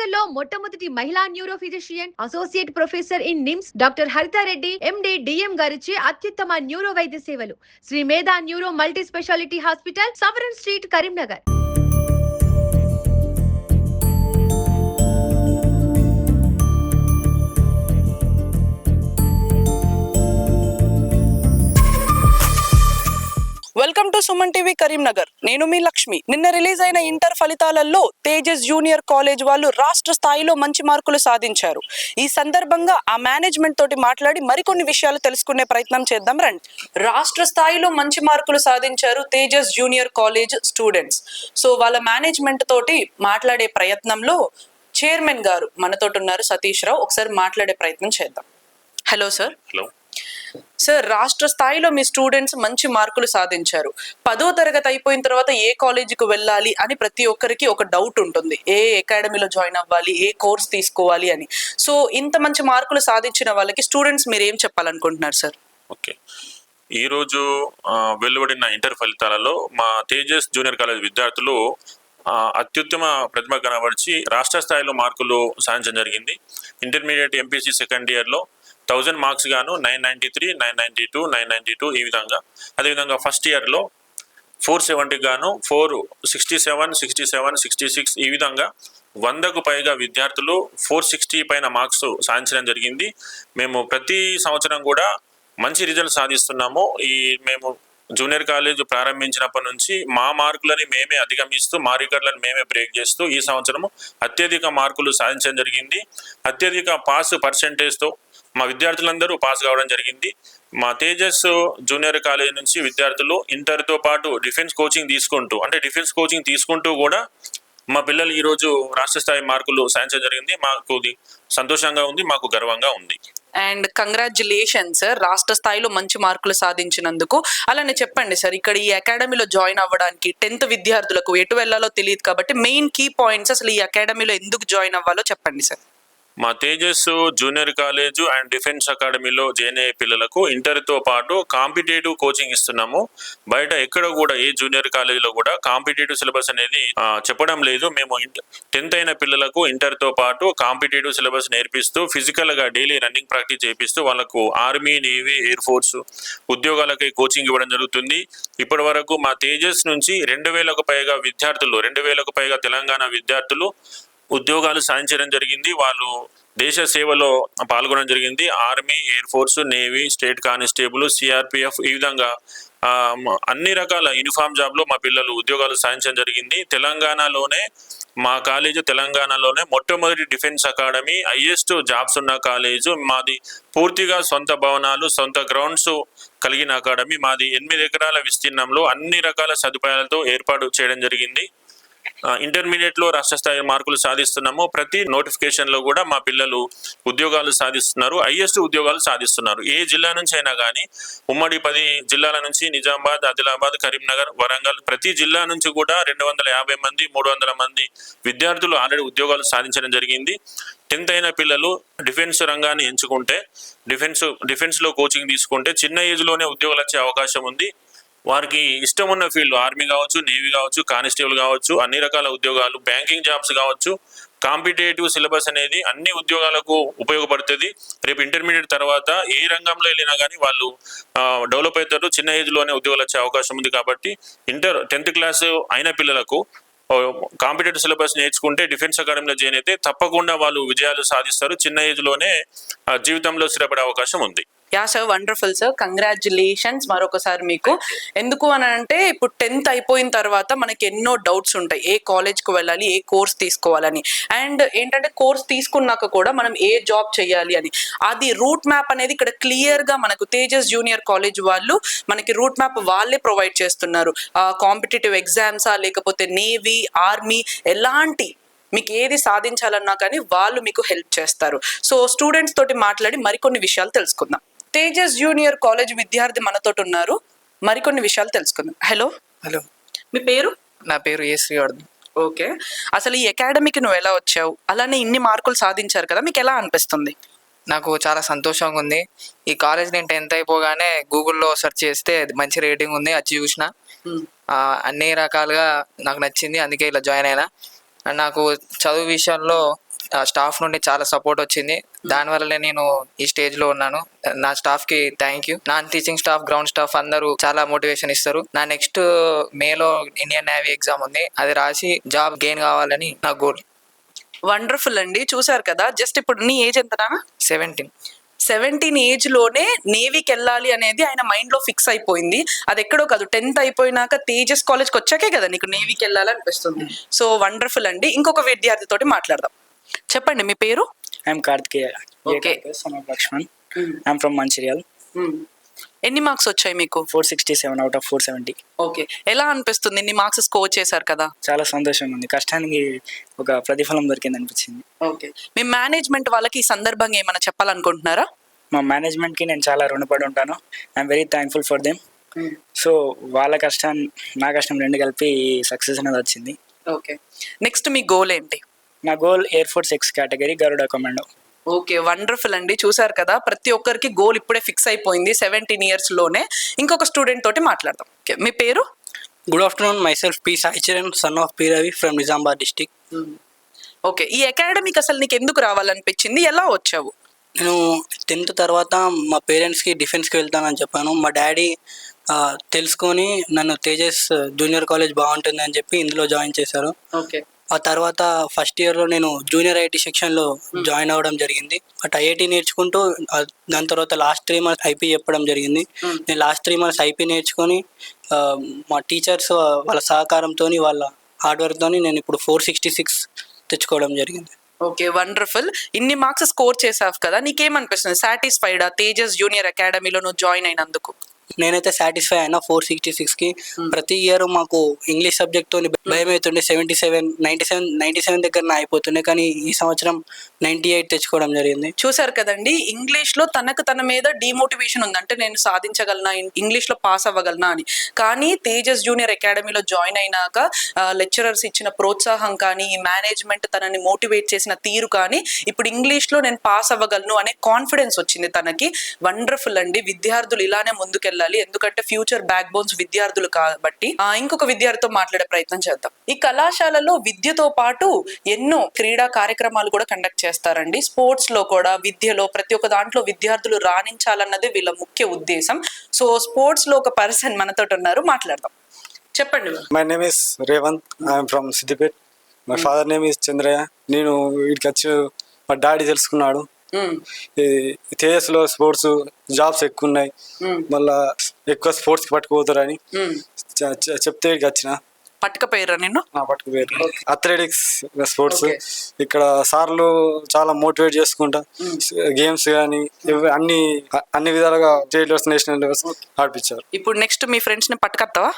కరీంనగర్ లో మొట్టమొదటి మహిళా neuro physician associate professor in NIMS doctor Haritha Reddy MD DM గారిచే అత్యుత్తమ న్యూరో వైద్య సేవలు Sri Medha neuro multi speciality hospital సవరన్ street Karimnagar. Welcome to Suman TV Karimnagar. నేను మీ లక్ష్మి. నిన్న రిలీజ్ అయిన ఇంటర్ ఫలితాలలో తేజస్ జూనియర్ కాలేజ్ వాళ్ళు రాష్ట్ర స్థాయిలో మంచి మార్కులు సాధించారు. ఈ సందర్భంగా ఆ మేనేజ్మెంట్ తోటి మాట్లాడి మరికొన్ని విషయాలు తెలుసుకునే ప్రయత్నం చేద్దాం రండి. రాష్ట్ర స్థాయిలో మంచి మార్కులు సాధించారు Tejas junior college students. So వాళ్ళ మేనేజ్మెంట్ తోటి మాట్లాడే ప్రయత్నంలో చైర్మన్ గారు మనతోటి ఉన్నారు, సతీష్ రావు. ఒకసారి మాట్లాడే ప్రయత్నం చేద్దాం. Hello sir. హలో సార్, రాష్ట్ర స్థాయిలో మీ స్టూడెంట్స్ మంచి మార్కులు సాధించారు. 10వ తరగతి అయిపోయిన తర్వాత ఏ కాలేజీకి వెళ్ళాలి అని ప్రతి ఒక్కరికి ఒక డౌట్ ఉంటుంది. ఏ అకాడమీలో జాయిన్ అవ్వాలి, ఏ కోర్స్ తీసుకోవాలి అని. సో ఇంత మంచి మార్కులు సాధించిన వాళ్ళకి స్టూడెంట్స్ మీరు ఏం చెప్పాలనుకుంటున్నారు సార్? ఓకే, ఈరోజు వెలువడిన ఇంటర్ ఫలితాలలో మా తేజస్ జూనియర్ కాలేజ్ విద్యార్థులు అత్యుత్తమ ప్రతిభ కనబరిచి రాష్ట్ర స్థాయిలో మార్కులు సాధించడం జరిగింది. ఇంటర్మీడియట్ ఎంపీసీ సెకండ్ ఇయర్లో 1000 మార్క్స్ గాను 993, 992, 992 ఈ విధంగా. అదేవిధంగా ఫస్ట్ ఇయర్లో 470 గాను 467, 67, 66 ఈ విధంగా 100కు పైగా విద్యార్థులు 460 పైన మార్క్స్ సాధించడం జరిగింది. మేము ప్రతి సంవత్సరం కూడా మంచి రిజల్ట్ సాధిస్తున్నాము. మేము జూనియర్ కాలేజ్ ప్రారంభించినప్పటి నుంచి మా మార్కులని మేమే అధిగమిస్తూ మా రికార్డులను మేమే బ్రేక్ చేస్తూ ఈ సంవత్సరము అత్యధిక మార్కులు సాధించడం జరిగింది. అత్యధిక పాస్ పర్సెంటేజ్తో మా విద్యార్థులందరూ పాస్ కావడం జరిగింది. మా తేజస్ జూనియర్ కాలేజ్ నుంచి విద్యార్థులు ఇంటర్తో పాటు డిఫెన్స్ కోచింగ్ తీసుకుంటూ కూడా మా పిల్లలు ఈరోజు రాష్ట్ర స్థాయి మార్కులు సాధించడం జరిగింది. మాకు సంతోషంగా ఉంది, మాకు గర్వంగా ఉంది. అండ్ కంగ్రాచులేషన్స్ సార్, రాష్ట్ర స్థాయిలో మంచి మార్కులు సాధించినందుకు. అలానే చెప్పండి సార్, ఇక్కడ ఈ అకాడమీలో జాయిన్ అవ్వడానికి 10th విద్యార్థులకు ఎటు వెళ్ళాలో తెలియదు కాబట్టి మెయిన్ కీ పాయింట్స్, అసలు ఈ అకాడమీలో ఎందుకు జాయిన్ అవ్వాలో చెప్పండి సార్. మా Tejas junior college and defence అకాడమీలో జాయిన్ అయ్యే పిల్లలకు ఇంటర్తో పాటు కాంపిటేటివ్ కోచింగ్ ఇస్తున్నాము. బయట ఎక్కడ కూడా ఏ జూనియర్ కాలేజీలో కూడా కాంపిటేటివ్ సిలబస్ అనేది చెప్పడం లేదు. మేము 10th అయిన పిల్లలకు ఇంటర్తో పాటు కాంపిటేటివ్ సిలబస్ నేర్పిస్తూ ఫిజికల్గా డైలీ రన్నింగ్ ప్రాక్టీస్ చేపిస్తూ వాళ్ళకు ఆర్మీ, నేవీ, ఎయిర్ ఫోర్స్ ఉద్యోగాలకై కోచింగ్ ఇవ్వడం జరుగుతుంది. ఇప్పటి వరకు మా తేజస్ నుంచి 2000కు పైగా విద్యార్థులు, 2000కు పైగా తెలంగాణ విద్యార్థులు ఉద్యోగాలు సాధించడం జరిగింది. వాళ్ళు దేశ సేవలో పాల్గొనడం జరిగింది. Army, air force, navy, state constable, CRPF ఈ విధంగా అన్ని రకాల యూనిఫామ్ జాబ్లో మా పిల్లలు ఉద్యోగాలు సాధించడం జరిగింది. మా కాలేజీ తెలంగాణలోనే మొట్టమొదటి డిఫెన్స్ అకాడమీ, హైయెస్ట్ జాబ్స్ ఉన్న కాలేజు మాది. పూర్తిగా సొంత భవనాలు, సొంత గ్రౌండ్స్ కలిగిన అకాడమీ మాది. 8 ఎకరాల విస్తీర్ణంలో అన్ని రకాల సదుపాయాలతో ఏర్పాటు చేయడం జరిగింది. ఇంటర్మీడియట్లో రాష్ట్ర స్థాయి మార్కులు సాధిస్తున్నాము. ప్రతి నోటిఫికేషన్లో కూడా మా పిల్లలు ఉద్యోగాలు సాధిస్తున్నారు, హైయెస్ట్ ఉద్యోగాలు సాధిస్తున్నారు. ఏ జిల్లా నుంచి అయినా కానీ ఉమ్మడి 10 జిల్లాల నుంచి నిజామాబాద్, ఆదిలాబాద్, కరీంనగర్, వరంగల్ ప్రతి జిల్లా నుంచి కూడా 250 మంది, 300 మంది విద్యార్థులు ఆల్రెడీ ఉద్యోగాలు సాధించడం జరిగింది. 10th అయిన పిల్లలు డిఫెన్స్ రంగాన్ని ఎంచుకుంటే, డిఫెన్స్లో కోచింగ్ తీసుకుంటే చిన్న ఏజ్లోనే ఉద్యోగాలు వచ్చే అవకాశం ఉంది. వారికి ఇష్టం ఉన్న ఫీల్డ్ ఆర్మీ కావచ్చు, నేవీ కావచ్చు, కానిస్టేబుల్ కావచ్చు, అన్ని రకాల ఉద్యోగాలు, బ్యాంకింగ్ జాబ్స్ కావచ్చు. కాంపిటేటివ్ సిలబస్ అనేది అన్ని ఉద్యోగాలకు ఉపయోగపడుతుంది. రేపు ఇంటర్మీడియట్ తర్వాత ఏ రంగంలో వెళ్ళినా కానీ వాళ్ళు డెవలప్ అవుతారు. చిన్న ఏజ్లోనే ఉద్యోగాలు వచ్చే అవకాశం ఉంది. కాబట్టి 10th క్లాస్ అయిన పిల్లలకు కాంపిటేటివ్ సిలబస్ నేర్చుకుంటే డిఫెన్స్ అకాడమీలో జాయిన్ అయితే తప్పకుండా వాళ్ళు విజయాలు సాధిస్తారు. చిన్న ఏజ్లోనే జీవితంలో స్థిరపడే అవకాశం ఉంది. Yeah sir, wonderful sir, congratulations మరొకసారి మీకు. ఎందుకు అని అంటే ఇప్పుడు 10th అయిపోయిన తర్వాత మనకి ఎన్నో డౌట్స్ ఉంటాయి, ఏ కాలేజ్కి వెళ్ళాలి, ఏ కోర్స్ తీసుకోవాలని. అండ్ ఏంటంటే కోర్స్ తీసుకున్నాక కూడా మనం ఏ జాబ్ చేయాలి అని, అది రూట్ మ్యాప్ అనేది ఇక్కడ క్లియర్గా మనకు తేజస్ జూనియర్ కాలేజ్ వాళ్ళు మనకి రూట్ మ్యాప్ వాళ్ళే ప్రొవైడ్ చేస్తున్నారు. కాంపిటేటివ్ ఎగ్జామ్సా లేకపోతే నేవీ, ఆర్మీ, ఎలాంటి మీకు ఏది సాధించాలన్నా కానీ వాళ్ళు మీకు హెల్ప్ చేస్తారు. సో స్టూడెంట్స్ తోటి మాట్లాడి మరికొన్ని విషయాలు తెలుసుకుందాం. తేజస్ జూనియర్ కాలేజ్ విద్యార్థి మనతోటి ఉన్నారు, మరికొన్ని విషయాలు తెలుసుకుందాం. హలో. మీ పేరు? నా పేరు ఏ శ్రీవర్ధన్. ఓకే, అసలు ఈ అకాడమీకి నువ్వు ఎలా వచ్చావు? అలానే ఇన్ని మార్కులు సాధించారు కదా, మీకు ఎలా అనిపిస్తుంది? నాకు చాలా సంతోషంగా ఉంది. ఈ కాలేజ్ నేను 10th అయిపోగానే గూగుల్లో సెర్చ్ చేస్తే మంచి రేటింగ్ ఉంది, అది చూసిన అన్ని రకాలుగా నాకు నచ్చింది, అందుకే ఇలా జాయిన్ అయినా. నాకు చదువు విషయంలో స్టాఫ్ నుండి చాలా సపోర్ట్ వచ్చింది. దానివల్లనే నేను ఈ స్టేజ్లో ఉన్నాను. నా స్టాఫ్కి thank you. Non teaching staff, ground staff అందరూ చాలా మోటివేషన్ ఇస్తారు. నా నెక్స్ట్ మేలో ఇండియన్ నేవీ ఎగ్జామ్ ఉంది, అది రాసి జాబ్ గెయిన్ కావాలని నా గోల్. వండర్ఫుల్ అండి, చూసారు కదా. జస్ట్ ఇప్పుడు నీ ఏజ్ ఎంతనా? 17 ఏజ్ లోనే నేవీకి వెళ్ళాలి అనేది ఆయన మైండ్ లో ఫిక్స్ అయిపోయింది. అది ఎక్కడో కాదు, 10th అయిపోయినాక తేజస్ కాలేజ్కి వచ్చాకే కదా నీకు నేవీకి వెళ్ళాలనిపిస్తుంది. సో వండర్ఫుల్ అండి. ఇంకొక విద్యార్థితోటి మాట్లాడదాం. చెప్పండి మీ పేరు? I'm Karthikeya. Okay. Son of Lakshman. I'm from Mancherial. ఎన్ని మార్క్స్ వచ్చాయి మీకు? 467 out of 470. ఓకే, ఎలా అనిపిస్తుంది? ఇన్ని మార్క్స్ స్కోర్ చేశారు కదా. చాలా సంతోషంగా ఉంది. కష్టానికి ఒక ప్రతిఫలం దొరికింది అనిపించింది. ఓకే, మీ మేనేజ్మెంట్ వాళ్ళకి ఈ సందర్భంగా ఏమైనా చెప్పాలనుకుంటున్నారా? మా మేనేజ్మెంట్కి నేను చాలా రుణపడి ఉంటాను. I'm very thankful for them. So వాళ్ళ కష్టం నా కష్టం రెండు కలిపి సక్సెస్ అనేది వచ్చింది. ఓకే, నెక్స్ట్ మీ గోల్ ఏంటి? నా goal air force X category Garuda commando. Okay, wonderful అండి. చూసారు కదా, ప్రతి ఒక్కరికి గోల్ ఇప్పుడే ఫిక్స్ అయిపోయింది 17 years లోనే. ఇంకొక స్టూడెంట్ తోటి మాట్లాడదాం. ఓకే, మీ పేరు? Good afternoon, myself P. Saicharan, son of P. Ravi from Nizamabad district. Okay, ఈ అకాడమీకి అసలు నీకు ఎందుకు రావాలనిపించింది? ఎలా వచ్చావు? నేను 10th తర్వాత మా పేరెంట్స్కి డిఫెన్స్కి వెళ్తానని చెప్పాను. మా డాడీ తెలుసుకొని నన్ను తేజస్ జూనియర్ కాలేజ్ బాగుంటుంది అని చెప్పి ఇందులో జాయిన్ చేశారు. ఓకే, ఆ తర్వాత ఫస్ట్ ఇయర్లో నేను జూనియర్ ఐటీ సెక్షన్లో జాయిన్ అవ్వడం జరిగింది. అటు ఐఐటీ నేర్చుకుంటూ దాని తర్వాత లాస్ట్ 3 months ఐపీ చెప్పడం జరిగింది. నేను లాస్ట్ 3 months ఐపీ నేర్చుకొని మా టీచర్స్ వాళ్ళ సహకారంతో వాళ్ళ హార్డ్ వర్క్తో నేను ఇప్పుడు 466 తెచ్చుకోవడం జరిగింది. Okay, wonderful. ఇన్ని మార్క్స్ స్కోర్ చేసావు కదా, నీకేమనిపిస్తుంది? సాటిస్ఫైడా తేజస్ జూనియర్ అకాడమీలో నువ్వు జాయిన్ అయినందుకు? నేనైతే సాటిస్ఫై అయినా 466కి. ప్రతి ఇయర్ మాకు ఇంగ్లీష్ సబ్జెక్ట్తో భయం అవుతుండే, 97 దగ్గర అయిపోతుండే, కానీ ఈ సంవత్సరం 98 తెచ్చుకోవడం జరిగింది. చూసారు కదండి, ఇంగ్లీష్ లో తన మీద డిమోటివేషన్ ఉంది, అంటే నేను సాధించగలనా, ఇంగ్లీష్ లో పాస్ అవ్వగలనా అని. కానీ తేజస్ జూనియర్ అకాడమీలో జాయిన్ అయినాక లెక్చరర్స్ ఇచ్చిన ప్రోత్సాహం కానీ, ఈ మేనేజ్మెంట్ తనని మోటివేట్ చేసిన తీరు కానీ, ఇప్పుడు ఇంగ్లీష్ లో నేను పాస్ అవ్వగలను అనే కాన్ఫిడెన్స్ వచ్చింది తనకి. వండర్ఫుల్ అండి. విద్యార్థులు ఇలానే ముందుకెళ్ళాలి, ఎందుకంటే ఫ్యూచర్ బ్యాక్ బోన్స్ విద్యార్థులు కాబట్టి. ఇంకొక విద్యార్థితో మాట్లాడే ప్రయత్నం చేద్దాం. ఈ కళాశాలలో విద్యతో పాటు ఎన్నో క్రీడా కార్యక్రమాలు కూడా కండక్ట్ చేస్తారండి. స్పోర్ట్స్ లో కూడా, విద్యలో, ప్రతి ఒక్క దాంట్లో విద్యార్థులు రాణించాలన్నదే వీళ్ళ ముఖ్య ఉద్దేశం. సో స్పోర్ట్స్ లో ఒక పర్సన్ మనతో ఉన్నారు, మాట్లాడదాం. చెప్పండి. My name is Revanth. I'm from Siddipet. My father name is Chandraiah. నేను వీడికి వచ్చి మా డాడీ తెలుసుకున్నాడు. తేజస్ లో స్పోర్ట్స్ జాబ్స్ ఎక్కువ ఉన్నాయి, మళ్ళా ఎక్కువ స్పోర్ట్స్ కి పట్టుకుపోతారని చెప్తే ఇక్కడికి వచ్చిన. పట్టుకపోయారా నిన్ను? పట్టుకుపోయారు. అథ్లెటిక్స్ స్పోర్ట్స్ ఇక్కడ సార్లు చాలా మోటివేట్ చేసుకుంటా గేమ్స్ కానీ అన్ని విధాలుగా స్టేట్ లెవెల్స్, నేషనల్ లెవెల్స్ ఆడిపించారు. ఇప్పుడు నెక్స్ట్ మీ ఫ్రెండ్స్ ని పట్టుకొస్తావా?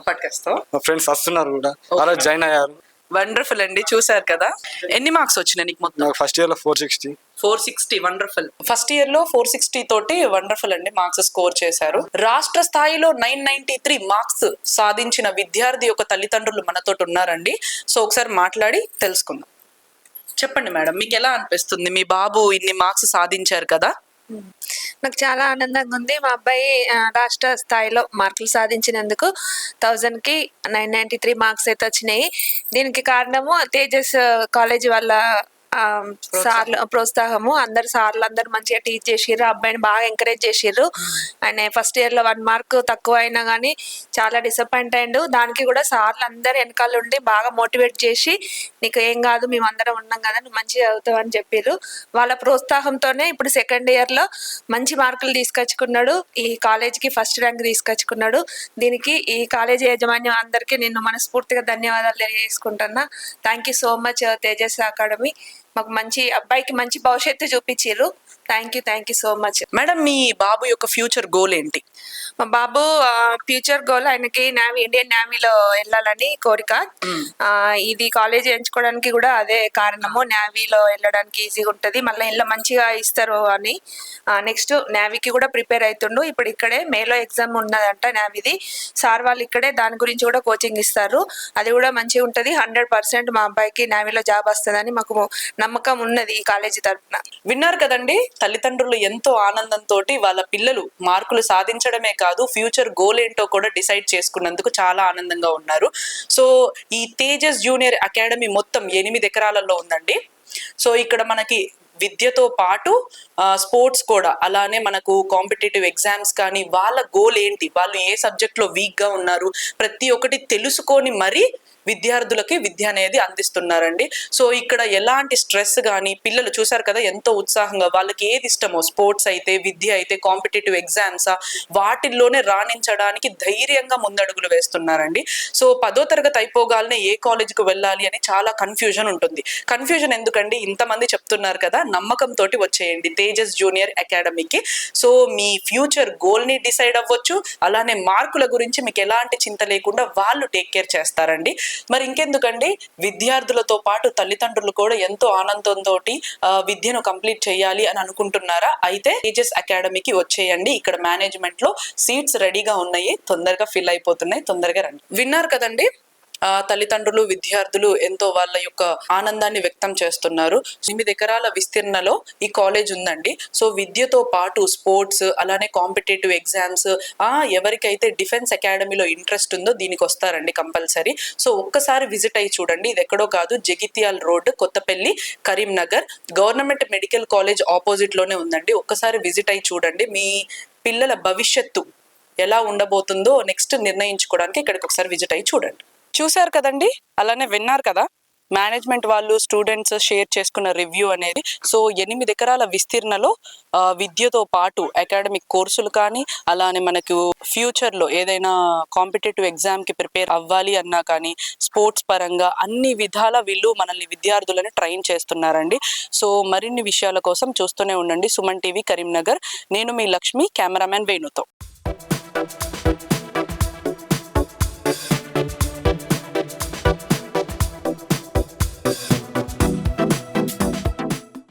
పట్టుకొస్తావా? మా ఫ్రెండ్స్ వస్తున్నారు కూడా, అలా జాయిన్ అయ్యారు. వండర్ఫుల్ అండి. చూసారు కదా, ఎన్ని మార్క్స్ వచ్చినాయి నీకు మొత్తం? ఫస్ట్ ఇయర్ లో 460. వండర్ఫుల్. ఫస్ట్ ఇయర్ లో 460 తోటి వండర్ఫుల్ అండి మార్క్స్ స్కోర్ చేశారు. రాష్ట్ర స్థాయిలో 993 మార్క్స్ సాధించిన విద్యార్థి యొక్క తల్లిదండ్రులు మనతో ఉన్నారండి. సో ఒకసారి మాట్లాడి తెలుసుకుందాం. చెప్పండి మేడం, మీకు ఎలా అనిపిస్తుంది? మీ బాబు ఇన్ని మార్క్స్ సాధించారు కదా. నాకు చాలా ఆనందంగా ఉంది. మా అబ్బాయి రాష్ట్ర స్థాయిలో మార్కులు సాధించినందుకు 1000కి 993 మార్క్స్ అయితే వచ్చినాయి. దీనికి కారణము తేజస్ కాలేజీ వాళ్ళ సార్లు ప్రోత్సాహము. అందరు సార్లు అందరు మంచిగా టీచ్ చేసిర్రు, అబ్బాయిని బాగా ఎంకరేజ్ చేసిర్రు. ఆయన ఫస్ట్ ఇయర్ లో 1 మార్క్ తక్కువ అయినా కానీ చాలా డిసప్పాయింట్ అయ్యిండు. దానికి కూడా సార్లు అందరు వెనకాల ఉండి బాగా మోటివేట్ చేసి, నీకు ఏం కాదు, మేము అందరం ఉన్నాం కదా, నువ్వు మంచిగా చదువుతావు అని చెప్పిర్రు. వాళ్ళ ప్రోత్సాహంతోనే ఇప్పుడు సెకండ్ ఇయర్ లో మంచి మార్కులు తీసుకొచ్చుకున్నాడు. ఈ కాలేజీకి ఫస్ట్ ర్యాంక్ తీసుకొచ్చుకున్నాడు. దీనికి ఈ కాలేజీ యాజమాన్యం అందరికీ నేను మనస్ఫూర్తిగా ధన్యవాదాలు తెలియజేసుకుంటున్నా. Thank you so much Tejas academy. మాకు అబ్బాయికి మంచి భవిష్యత్తు చూపించారు. Thank you so much. Madam, మీ బాబు యొక్క ఫ్యూచర్ గోల్ ఏంటి? మా బాబు ఫ్యూచర్ గోల్ ఆయనకి ఇండియన్ నేవీలో వెళ్ళాలని కోరిక. ఇది కాలేజ్ ఎంచుకోవడానికి కూడా అదే కారణము. నేవీలో వెళ్ళడానికి ఈజీగా ఉంటుంది, మళ్ళీ ఇలా మంచిగా ఇస్తారు అని. నెక్స్ట్ నేవీకి కూడా ప్రిపేర్ అవుతుండు. ఇప్పుడు ఇక్కడే మేలో ఎగ్జామ్ ఉన్నదంట నేవీది. సార్ వాళ్ళు ఇక్కడే దాని గురించి కూడా కోచింగ్ ఇస్తారు. అది కూడా మంచిగా ఉంటుంది. 100% మా అబ్బాయికి నేవీలో జాబ్ వస్తుందని మాకు నమ్మకం ఉన్నది ఈ కాలేజీ తరఫున. విన్నారు కదండి, తల్లిదండ్రులు ఎంతో ఆనందంతో వాళ్ళ పిల్లలు మార్కులు సాధించడమే కాదు, ఫ్యూచర్ గోల్ ఏంటో కూడా డిసైడ్ చేసుకున్నందుకు చాలా ఆనందంగా ఉన్నారు. సో ఈ తేజస్ జూనియర్ అకాడమీ మొత్తం 8 ఎకరాలలో ఉందండి. సో ఇక్కడ మనకి విద్యతో పాటు స్పోర్ట్స్ కూడా, అలానే మనకు కాంపిటేటివ్ ఎగ్జామ్స్ కానీ వాళ్ళ గోల్ ఏంటి, వాళ్ళు ఏ సబ్జెక్ట్లో వీక్గా ఉన్నారు, ప్రతి ఒక్కటి తెలుసుకొని మరీ విద్యార్థులకి విద్య అనేది అందిస్తున్నారండి. సో ఇక్కడ ఎలాంటి స్ట్రెస్ కానీ, పిల్లలు చూసారు కదా ఎంతో ఉత్సాహంగా, వాళ్ళకి ఏది ఇష్టమో, స్పోర్ట్స్ అయితే, విద్య అయితే, కాంపిటేటివ్ ఎగ్జామ్సా, వాటిల్లోనే రాణించడానికి ధైర్యంగా ముందడుగులు వేస్తున్నారండి. సో 10వ తరగతి అయిపోగానే ఏ కాలేజీకి వెళ్ళాలి అని చాలా కన్ఫ్యూజన్ ఉంటుంది. కన్ఫ్యూజన్ ఎందుకండి, ఇంతమంది చెప్తున్నారు కదా, నమ్మకంతో వచ్చేయండి తేజస్ జూనియర్ అకాడమీకి. సో మీ ఫ్యూచర్ గోల్ని డిసైడ్ అవ్వచ్చు, అలానే మార్కుల గురించి మీకు ఎలాంటి చింత లేకుండా వాళ్ళు టేక్ కేర్ చేస్తారండి. మరి ఇంకెందుకండి, విద్యార్థులతో పాటు తల్లిదండ్రులు కూడా ఎంతో ఆనందంతో విద్యను కంప్లీట్ చేయాలి అని అనుకుంటున్నారా, అయితే తేజస్ అకాడమీకి వచ్చేయండి. ఇక్కడ మేనేజ్మెంట్ లో సీట్స్ రెడీగా ఉన్నాయి, తొందరగా ఫిల్ అయిపోతున్నాయి, తొందరగా రండి. విన్నారు కదండి, తల్లిదండ్రులు విద్యార్థులు ఎంతో వాళ్ళ యొక్క ఆనందాన్ని వ్యక్తం చేస్తున్నారు. 8 ఎకరాల విస్తీర్ణలో ఈ కాలేజ్ ఉందండి. సో విద్యతో పాటు స్పోర్ట్స్, అలానే కాంపిటేటివ్ ఎగ్జామ్స్, ఎవరికైతే డిఫెన్స్ అకాడమీలో ఇంట్రెస్ట్ ఉందో దీనికి వస్తారండి కంపల్సరీ. సో ఒక్కసారి విజిట్ అయ్యి చూడండి. ఇది ఎక్కడో కాదు, Jagtial road, Kothapalli, Karimnagar. Government medical college opposite లోనే ఉందండి. ఒక్కసారి విజిట్ అయ్యి చూడండి. మీ పిల్లల భవిష్యత్తు ఎలా ఉండబోతుందో నెక్స్ట్ నిర్ణయించుకోవడానికి ఇక్కడికి ఒకసారి విజిట్ అయ్యి చూడండి. చూశారు కదండి, అలానే విన్నారు కదా మేనేజ్మెంట్ వాళ్ళు స్టూడెంట్స్ షేర్ చేసుకున్న రివ్యూ అనేది. సో 8 ఎకరాల విస్తీర్ణలో విద్యతో పాటు అకాడమిక్ కోర్సులు కానీ, అలానే మనకు ఫ్యూచర్లో ఏదైనా కాంపిటేటివ్ ఎగ్జామ్కి ప్రిపేర్ అవ్వాలి అన్నా కానీ, స్పోర్ట్స్ పరంగా అన్ని విధాల వీళ్ళు మనల్ని విద్యార్థులని ట్రైన్ చేస్తున్నారండి. సో మరిన్ని విషయాల కోసం చూస్తూనే ఉండండి సుమన్ టీవీ కరీంనగర్. నేను మీ లక్ష్మి, కెమెరామ్యాన్ వేణుతో.